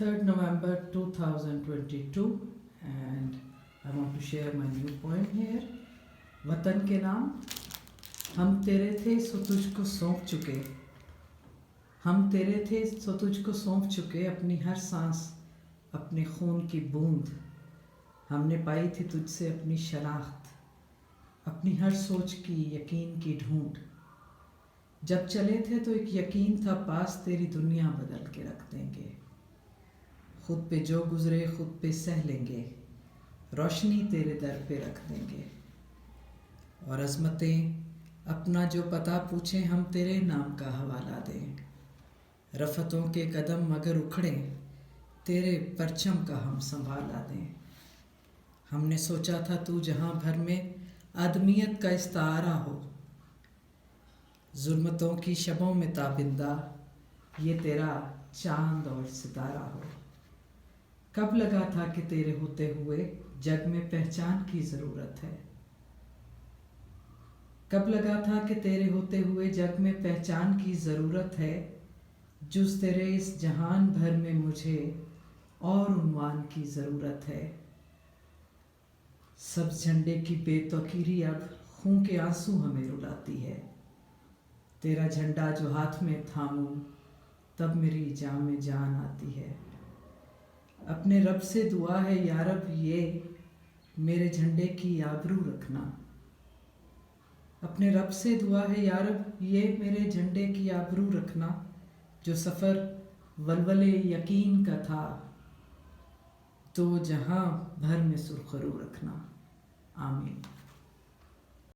3rd November 2022 and I want to share my new poem here. वतन के नाम। हम तेरे थे सो तुझको सौंप चुके, हम तेरे थे सो तुझको सौंप चुके, अपनी हर सांस अपने खून की बूंद। हमने पाई थी तुझसे अपनी शनाख्त, अपनी हर सोच की यकीन की ढूंढ। जब चले थे तो एक यकीन था पास, तेरी दुनिया बदल के रख देंगे। खुद पे जो गुजरे खुद पे सह लेंगे, रोशनी तेरे दर पे रख देंगे। और अज़मतें अपना जो पता पूछें, हम तेरे नाम का हवाला दें। रफ़तों के कदम अगर उखड़ें, तेरे परचम का हम संभाला दें। हमने सोचा था तू जहाँ भर में आदमियत का इस्तारा हो, ज़ुल्मतों की शबों में ताबिंदा ये तेरा चांद और सितारा हो। कब लगा था कि तेरे होते हुए जग में पहचान की ज़रूरत है, कब लगा था कि तेरे होते हुए जग में पहचान की ज़रूरत है। जुज़ तेरे इस जहान भर में मुझे और उन्वान की ज़रूरत है। सब्ज़ झंडे की बेतौकीरी अब खून के आंसू हमें रुलाती है। तेरा झंडा जो हाथ में थामूं, तब मेरी जान में जान आती है। अपने रब से दुआ है या रब, ये मेरे झंडे की आबरू रखना। अपने रब से दुआ है या रब, ये मेरे झंडे की आबरू रखना। जो सफ़र वलवले यकीन का था, तो जहां भर में सुरखरू रखना। आमीन।